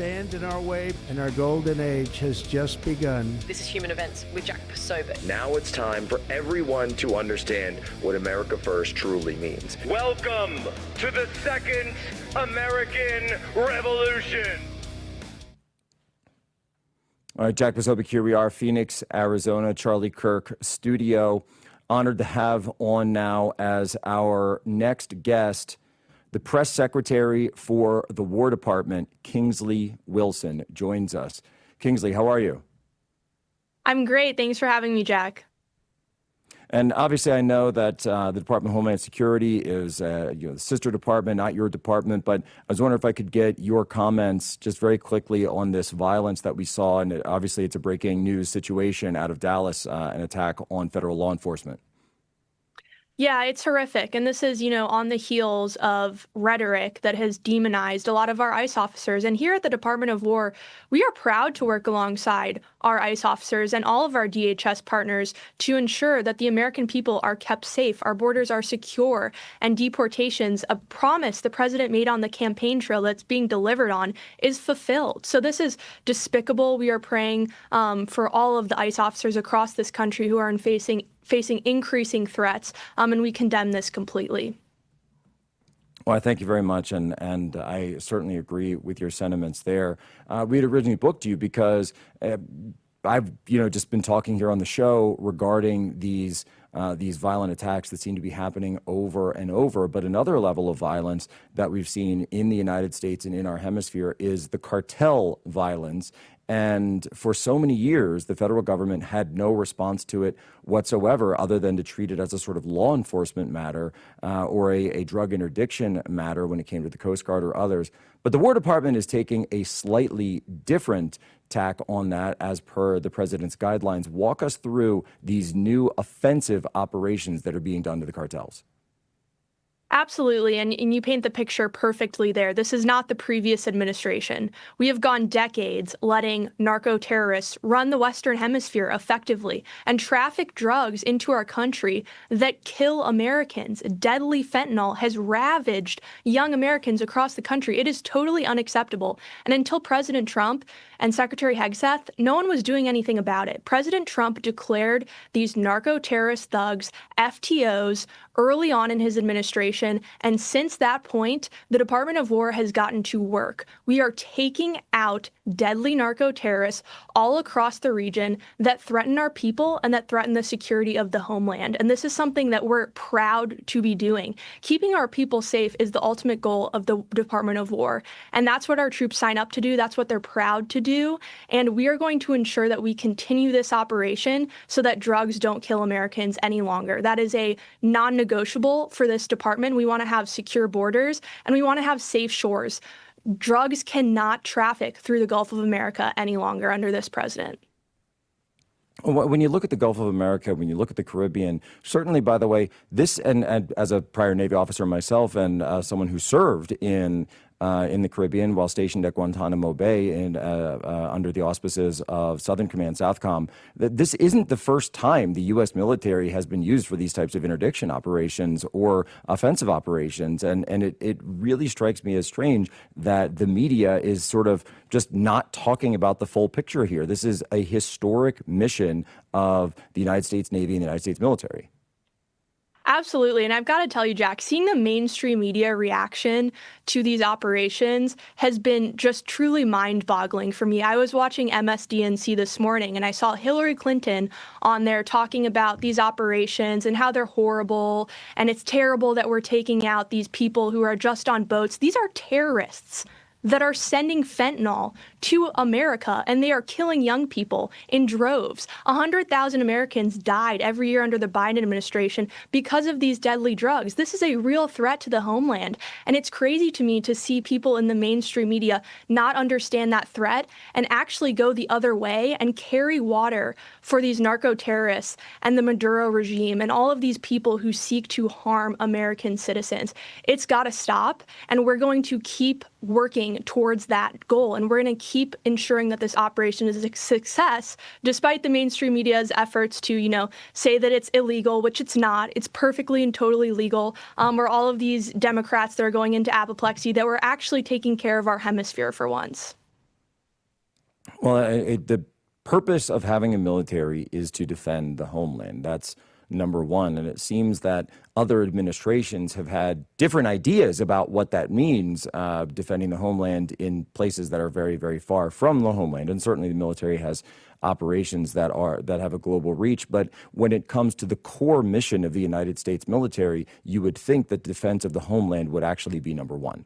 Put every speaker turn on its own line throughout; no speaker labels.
stand in our way, and our golden age has just begun.
This is Human Events with Jack Posobiec.
Now it's time for everyone to understand what America First truly means.
Welcome to the Second American Revolution.
All right, Jack Posobiec, here we are, Phoenix, Arizona, Charlie Kirk studio. Honored to have on now as our next guest the press secretary for the War Department, Kingsley Wilson, joins us. Kingsley, how are you?
I'm great. Thanks for having me, Jack.
And obviously, I know that the Department of Homeland Security is the sister department, not your department. But I was wondering if I could get your comments just very quickly on this violence that we saw. And obviously, it's a breaking news situation out of Dallas, an attack on federal law enforcement.
Yeah, it's horrific. And this is, on the heels of rhetoric that has demonized a lot of our ICE officers. And here at the Department of War, we are proud to work alongside our ICE officers and all of our DHS partners to ensure that the American people are kept safe, our borders are secure, and deportations, a promise the president made on the campaign trail that's being delivered on, is fulfilled. So this is despicable. We are praying for all of the ICE officers across this country who are facing increasing threats, and we condemn this completely.
Well, I thank you very much, and I certainly agree with your sentiments there. We had originally booked you because I've just been talking here on the show regarding these violent attacks that seem to be happening over and over. But another level of violence that we've seen in the United States and in our hemisphere is the cartel violence. And for so many years, the federal government had no response to it whatsoever, other than to treat it as a sort of law enforcement matter or a drug interdiction matter when it came to the Coast Guard or others. But the War Department is taking a slightly different tack on that as per the president's guidelines. Walk us through these new offensive operations that are being done to the cartels.
Absolutely. And you paint the picture perfectly there. This is not the previous administration. We have gone decades letting narco-terrorists run the Western Hemisphere effectively and traffic drugs into our country that kill Americans. Deadly fentanyl has ravaged young Americans across the country. It is totally unacceptable. And until President Trump and Secretary Hegseth, no one was doing anything about it. President Trump declared these narco-terrorist thugs FTOs early on in his administration, and since that point, the Department of War has gotten to work. We are taking out deadly narco-terrorists all across the region that threaten our people and that threaten the security of the homeland. And this is something that we're proud to be doing. Keeping our people safe is the ultimate goal of the Department of War. And that's what our troops sign up to do. That's what they're proud to do. And we are going to ensure that we continue this operation so that drugs don't kill Americans any longer. That is a non-negotiable for this department. We want to have secure borders and we want to have safe shores. Drugs cannot traffic through the Gulf of America any longer under this president.
When you look at the Gulf of America, when you look at the Caribbean, certainly, by the way, this, and as a prior Navy officer myself and someone who served in the Caribbean while stationed at Guantanamo Bay and under the auspices of Southern Command, SouthCom, this isn't the first time the U.S. military has been used for these types of interdiction operations or offensive operations. And it really strikes me as strange that the media is sort of just not talking about the full picture here. This is a historic mission of the United States Navy and the United States military.
Absolutely. And I've got to tell you, Jack, seeing the mainstream media reaction to these operations has been just truly mind-boggling for me. I was watching MSDNC this morning and I saw Hillary Clinton on there talking about these operations and how they're horrible and it's terrible that we're taking out these people who are just on boats. These are terrorists that are sending fentanyl to America, and they are killing young people in droves. 100,000 Americans died every year under the Biden administration because of these deadly drugs. This is a real threat to the homeland, and it's crazy to me to see people in the mainstream media not understand that threat and actually go the other way and carry water for these narco-terrorists and the Maduro regime and all of these people who seek to harm American citizens. It's got to stop, and we're going to keep working towards that goal. And we're going to keep ensuring that this operation is a success, despite the mainstream media's efforts to, say that it's illegal, which it's not. It's perfectly and totally legal. Or all of these Democrats that are going into apoplexy, that we're actually taking care of our hemisphere for once.
Well, the purpose of having a military is to defend the homeland. That's number one. And it seems that other administrations have had different ideas about what that means, defending the homeland in places that are very, very far from the homeland. And certainly the military has operations that have a global reach. But when it comes to the core mission of the United States military, you would think that defense of the homeland would actually be number one.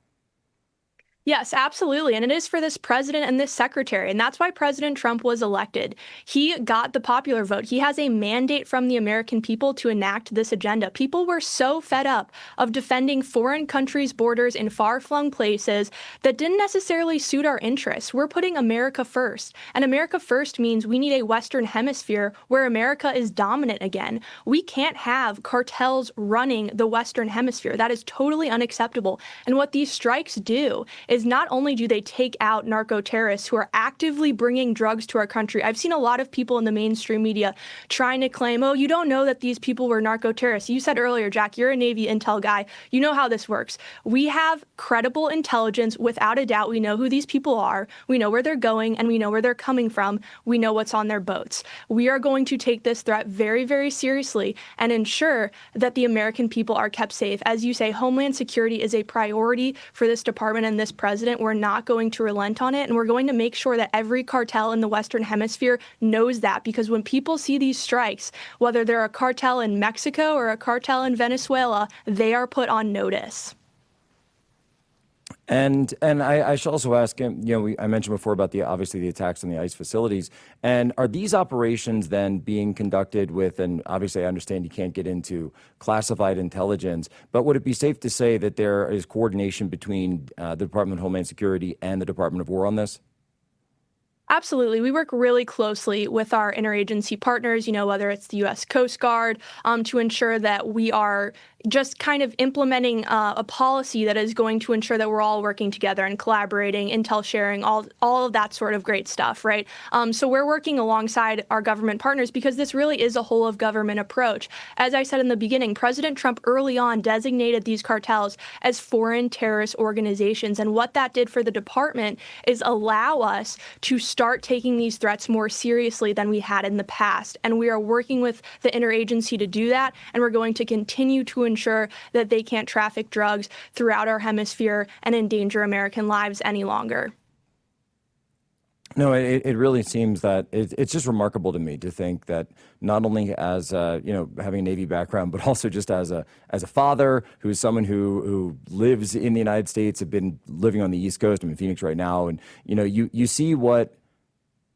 Yes, absolutely. And it is for this president and this secretary. And that's why President Trump was elected. He got the popular vote. He has a mandate from the American people to enact this agenda. People were so fed up of defending foreign countries' borders in far-flung places that didn't necessarily suit our interests. We're putting America first. And America first means we need a Western Hemisphere where America is dominant again. We can't have cartels running the Western Hemisphere. That is totally unacceptable. And what these strikes do is not only do they take out narco-terrorists who are actively bringing drugs to our country. I've seen a lot of people in the mainstream media trying to claim, oh, you don't know that these people were narco-terrorists. You said earlier, Jack, you're a Navy intel guy. You know how this works. We have credible intelligence. Without a doubt, we know who these people are. We know where they're going, and we know where they're coming from. We know what's on their boats. We are going to take this threat very, very seriously and ensure that the American people are kept safe. As you say, Homeland Security is a priority for this department and this president. We're not going to relent on it, and we're going to make sure that every cartel in the Western Hemisphere knows that, because when people see these strikes, whether they're a cartel in Mexico or a cartel in Venezuela, they are put on notice.
And I should also ask him, I mentioned before about obviously the attacks on the ICE facilities. And are these operations then being conducted with, and obviously I understand you can't get into classified intelligence, but would it be safe to say that there is coordination between the Department of Homeland Security and the Department of War on this?
Absolutely. We work really closely with our interagency partners, whether it's the U.S. Coast Guard, to ensure that we are just kind of implementing a policy that is going to ensure that we're all working together and collaborating, intel sharing, all of that sort of great stuff, right? So we're working alongside our government partners because this really is a whole of government approach. As I said in the beginning, President Trump early on designated these cartels as foreign terrorist organizations. And what that did for the department is allow us to start taking these threats more seriously than we had in the past. And we are working with the interagency to do that. And we're going to continue to ensure that they can't traffic drugs throughout our hemisphere and endanger American lives any longer.
No, it really seems that it's just remarkable to me to think that not only as having a Navy background, but also just as a father who's someone who lives in the United States, have been living on the East Coast. I'm in Phoenix right now, and you see what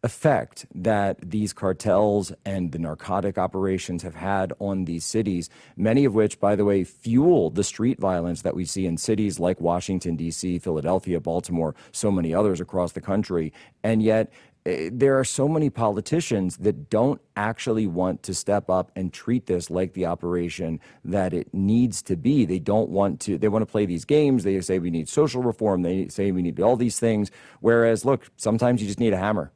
effect that these cartels and the narcotic operations have had on these cities, many of which, by the way, fuel the street violence that we see in cities like Washington, D.C., Philadelphia, Baltimore, so many others across the country. And yet there are so many politicians that don't actually want to step up and treat this like the operation that it needs to be. They want to play these games. They say we need social reform. They say we need all these things. Whereas, look, sometimes you just need a hammer.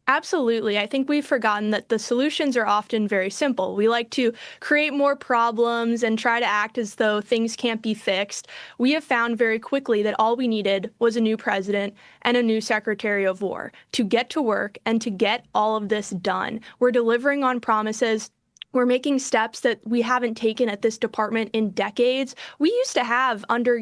Absolutely. I think we've forgotten that the solutions are often very simple. We like to create more problems and try to act as though things can't be fixed. We have found very quickly that all we needed was a new president and a new Secretary of War to get to work and to get all of this done. We're delivering on promises. We're making steps that we haven't taken at this department in decades. We used to have under,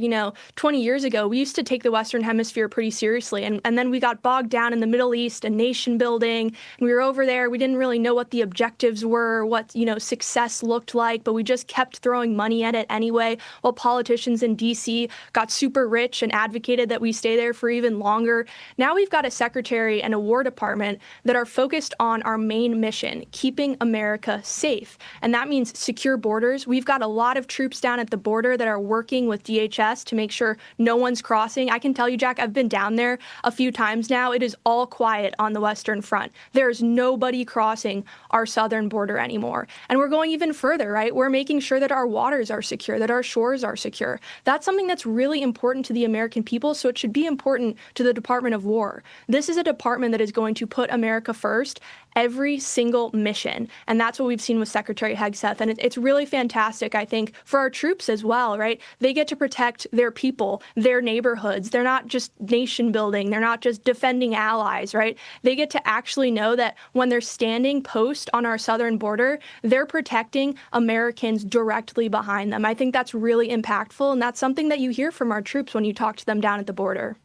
20 years ago, we used to take the Western Hemisphere pretty seriously. And then we got bogged down in the Middle East and nation building. And we were over there. We didn't really know what the objectives were, what, success looked like. But we just kept throwing money at it anyway, while politicians in D.C. got super rich and advocated that we stay there for even longer. Now we've got a secretary and a War Department that are focused on our main mission, keeping America safe. And that means secure borders. We've got a lot of troops down at the border that are working with DHS to make sure no one's crossing. I can tell you, Jack, I've been down there a few times now. It is all quiet on the Western Front. There's nobody crossing our southern border anymore. And we're going even further, right? We're making sure that our waters are secure, that our shores are secure. That's something that's really important to the American people, so it should be important to the Department of War. This is a department that is going to put America first every single mission. And that's what we've seen with Secretary Hegseth. And it's really fantastic, I think, for our troops as well, right? They get to protect their people, their neighborhoods. They're not just nation building. They're not just defending allies, right? They get to actually know that when they're standing post on our southern border, they're protecting Americans directly behind them. I think that's really impactful, and that's something that you hear from our troops when you talk to them down at the border.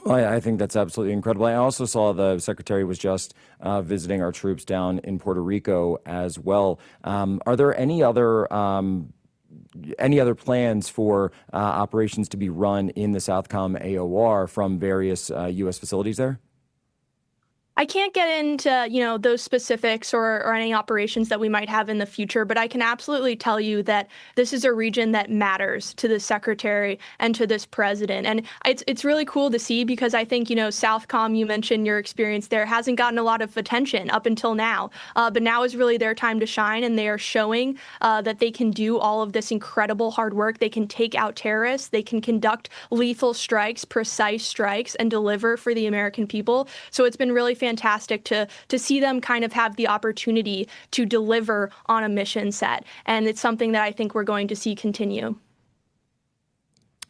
Well, I think that's absolutely incredible. I also saw the Secretary was just visiting our troops down in Puerto Rico as well. Are there any other plans for operations to be run in the SouthCom AOR from various U.S. facilities there?
I can't get into, those specifics or any operations that we might have in the future, but I can absolutely tell you that this is a region that matters to the secretary and to this president. And it's really cool to see because I think, SouthCom, you mentioned your experience there, hasn't gotten a lot of attention up until now. But now is really their time to shine, and they are showing that they can do all of this incredible hard work. They can take out terrorists. They can conduct lethal strikes, precise strikes, and deliver for the American people. So it's been really fantastic to see them kind of have the opportunity to deliver on a mission set. And it's something that I think we're going to see continue.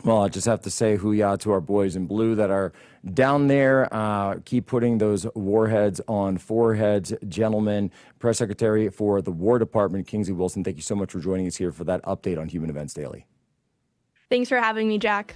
Well, I just have to say hoo-yah to our boys in blue that are down there. Keep putting those warheads on foreheads. Gentlemen, Press Secretary for the War Department, Kingsley Wilson, thank you so much for joining us here for that update on Human Events Daily.
Thanks for having me, Jack.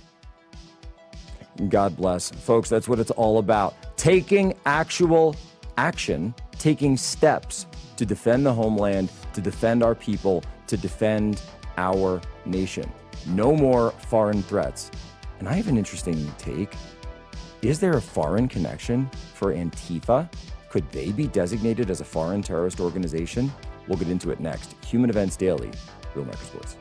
God bless. Folks, that's what it's all about. Taking actual action, taking steps to defend the homeland, to defend our people, to defend our nation. No more foreign threats. And I have an interesting take. Is there a foreign connection for Antifa? Could they be designated as a foreign terrorist organization? We'll get into it next. Human Events Daily, Real America's Voice.